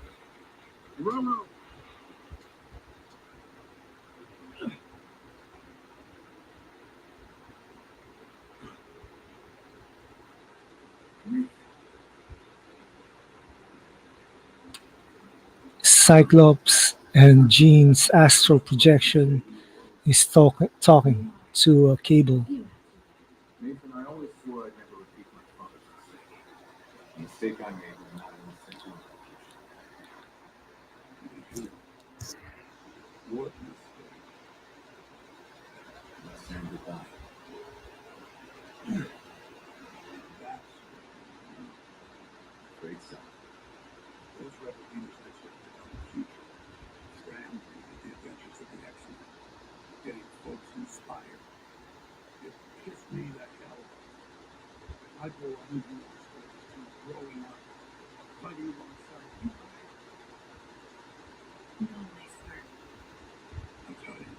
Speaker 10: Roro.
Speaker 3: Cyclops and Jean's astral projection is talking to a Cable.
Speaker 10: Nathan, I always swore I'd never repeat my father's mistake. The mistake I made was not an essential execution. What mistake? Not saying goodbye. That's great son. Those rebel leaders that took the future. Scram the adventures of the X-Men. Getting folks inspired. It pissed me the hell off. I go on you to growing up, fighting alongside you guys.
Speaker 11: You always were.
Speaker 10: I'll tell you,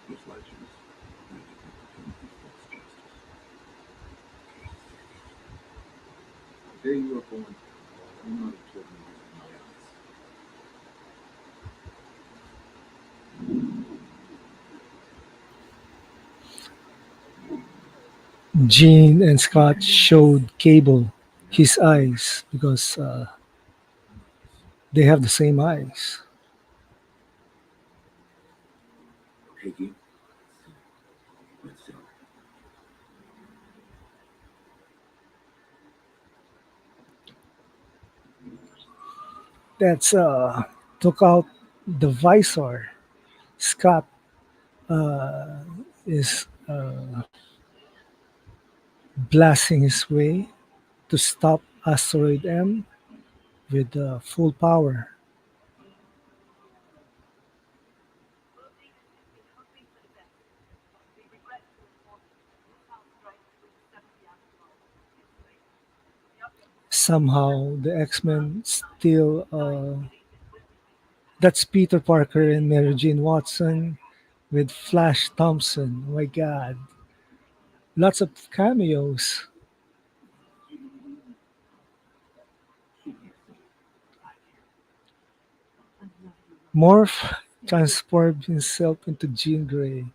Speaker 10: those legends really never done these folks justice. The day you were born, I'm not a children in my eyes.
Speaker 3: Jean and Scott showed Cable his eyes because they have the same eyes.
Speaker 10: Piggy, let's go.
Speaker 3: That's took out the visor. Scott uh, is blasting his way to stop asteroid M with full power. Somehow the X-Men still that's Peter Parker and Mary Jane Watson with Flash Thompson. Oh my God, lots of cameos. Morph transformed himself into Jean Grey.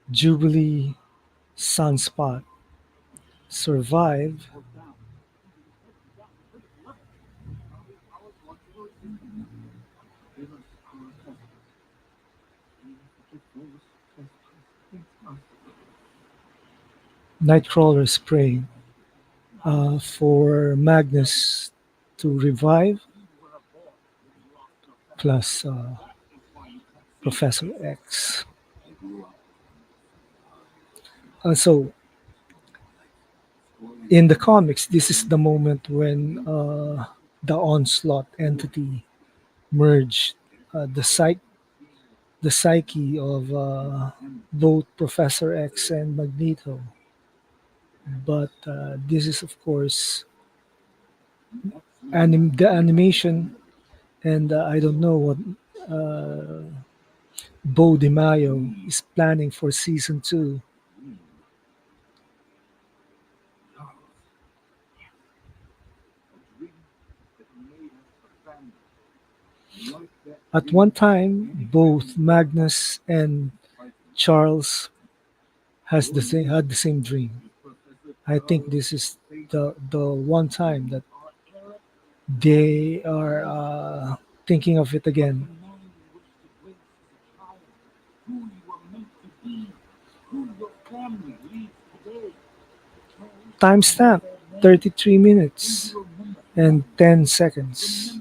Speaker 3: Jubilee Sunspot survive Nightcrawler spray for Magnus to revive, plus Professor X. So in the comics, this is the moment when the Onslaught entity merged the psyche of both Professor X and Magneto. But this is, of course, the animation, and I don't know what uh, Bo DiMaio is planning for season two. At one time, both Magnus and Charles had the same dream. I think this is the one time that they are thinking of it again. Timestamp 33 minutes and 10 seconds.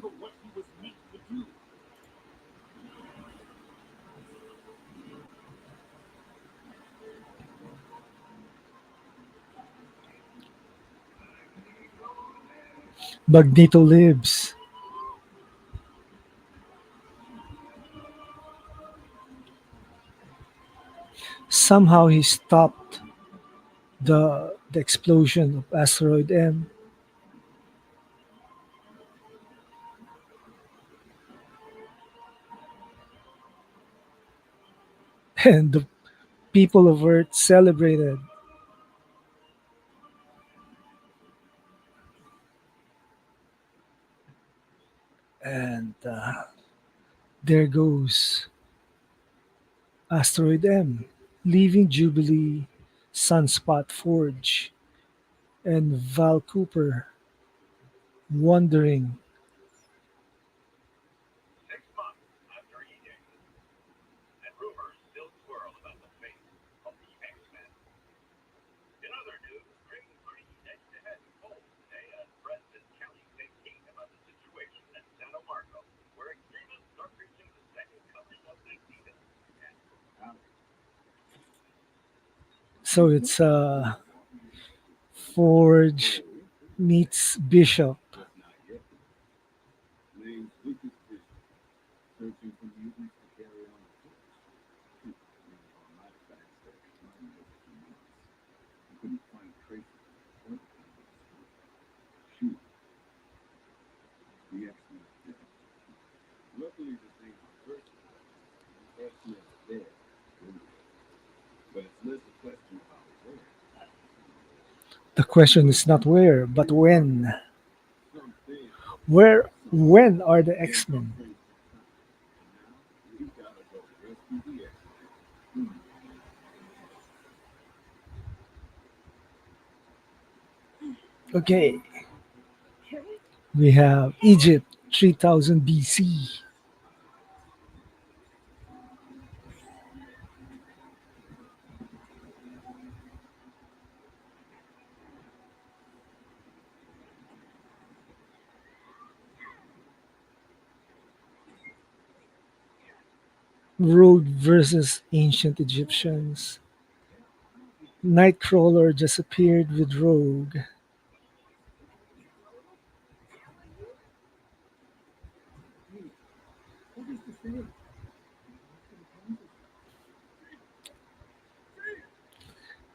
Speaker 3: Magneto lives. Somehow he stopped the explosion of asteroid M, and the people of Earth celebrated. And there goes asteroid M, leaving Jubilee, Sunspot Forge, and Val Cooper wondering. So it's Forge meets Bishop. The question is not where, but when. When are the X-Men? Okay, we have Egypt 3000 BC. Rogue versus ancient Egyptians. Nightcrawler just appeared with Rogue.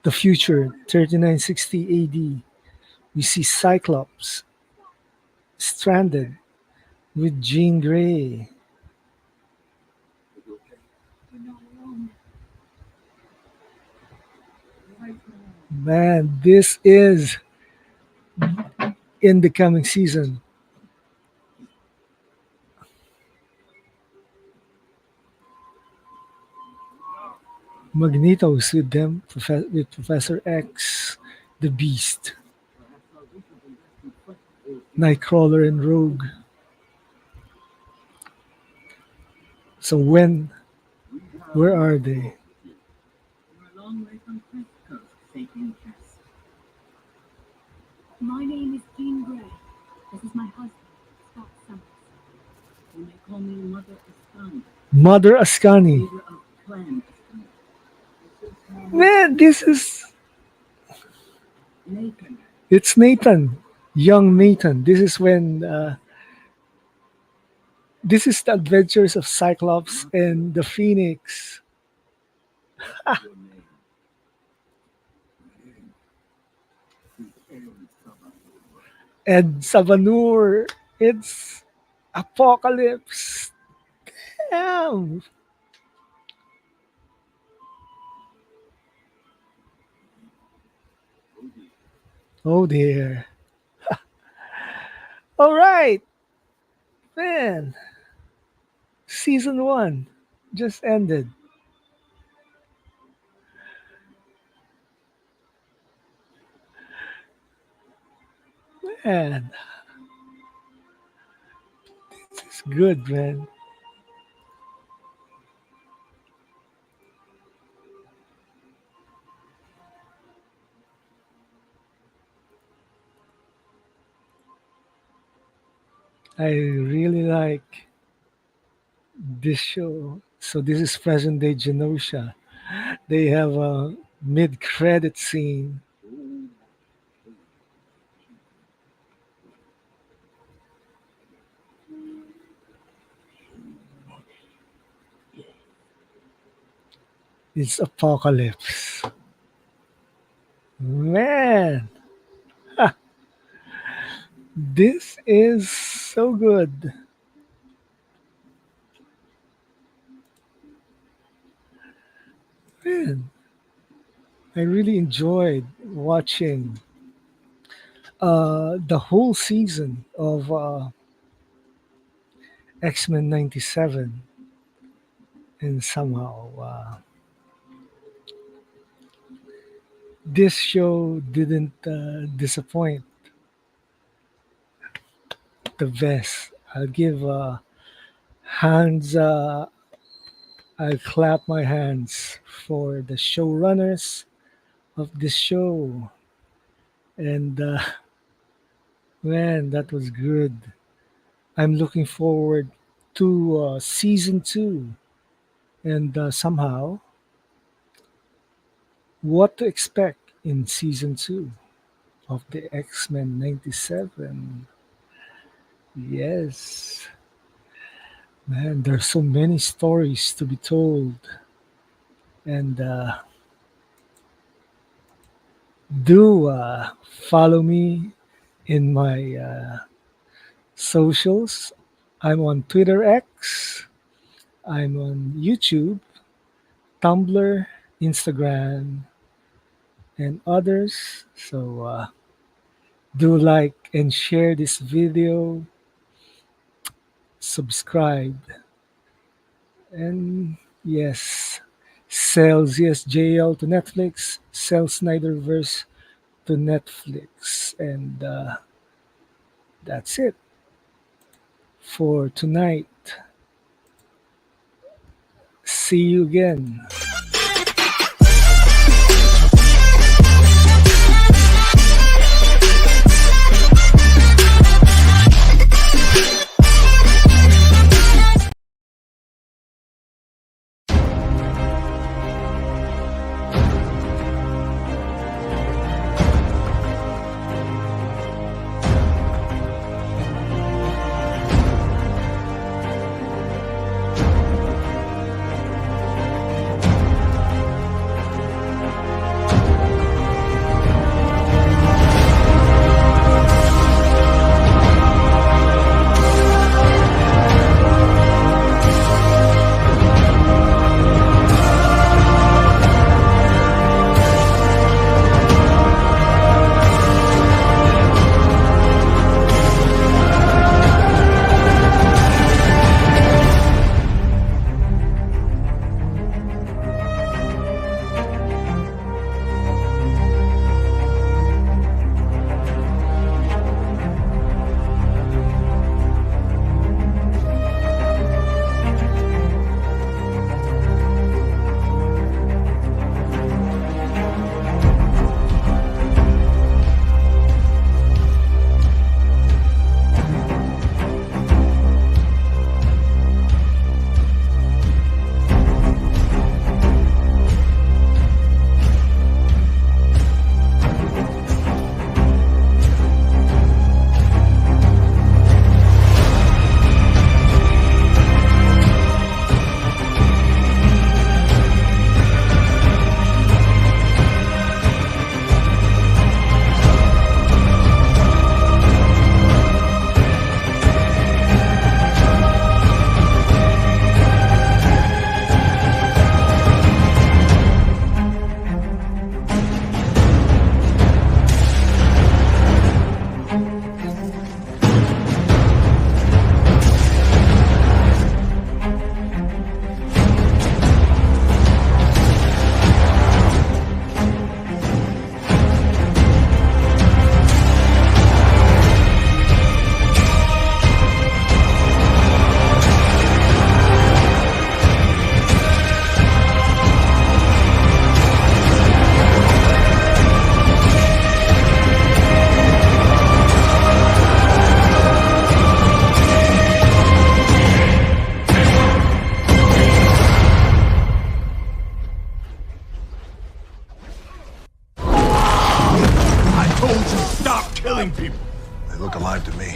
Speaker 3: The future, 3960 AD. We see Cyclops stranded with Jean Grey. Man, this is in the coming season. Magneto's with them, with Professor X, the Beast, Nightcrawler, and Rogue. So where are they?
Speaker 11: We're a long way from Crest Coast, Sapien Crest. My name is Jean Grey. This is my husband, Scott Summers. You may call me Mother Ascani.
Speaker 3: Mother Ascani.
Speaker 11: Leader of Clan Ascani.
Speaker 3: Man, this is
Speaker 11: Nathan.
Speaker 3: it's Nathan, young Nathan. This is the adventures of Cyclops and the Phoenix. And Savanur, it's Apocalypse. Damn. Oh dear. All right, man. Season 1 just ended. Man, this is good, man. I really like this show. So this is present day Genosha. They have a mid-credit scene. It's Apocalypse. Man, this is so good. Man, I really enjoyed watching the whole season of X-Men 97, and somehow this show didn't disappoint. The best. I'll give hands. I'll clap my hands for the showrunners of this show, and man, that was good. I'm looking forward to season 2, and somehow what to expect in season 2 of the X-Men 97. Yes. Man, there's so many stories to be told. And do follow me in my socials. I'm on Twitter X. I'm on YouTube, Tumblr, Instagram, and others. So do like and share this video, subscribe, and yes, sell ZSJL to Netflix, sell Snyderverse to Netflix, and that's it for tonight. See you again.
Speaker 2: alive to me?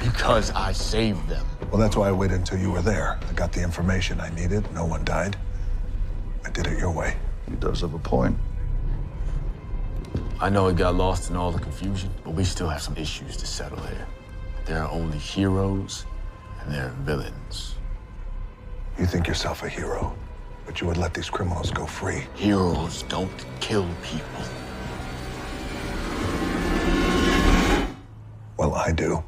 Speaker 13: Because I saved them.
Speaker 2: Well, that's why I waited until you were there. I got the information I needed. No one died. I did it your way.
Speaker 14: He does have a point.
Speaker 13: I know it got lost in all the confusion, but we still have some issues to settle here. There are only heroes and there are villains.
Speaker 2: You think yourself a hero, but you would let these criminals go free.
Speaker 13: Heroes don't kill people.
Speaker 2: Well, I do.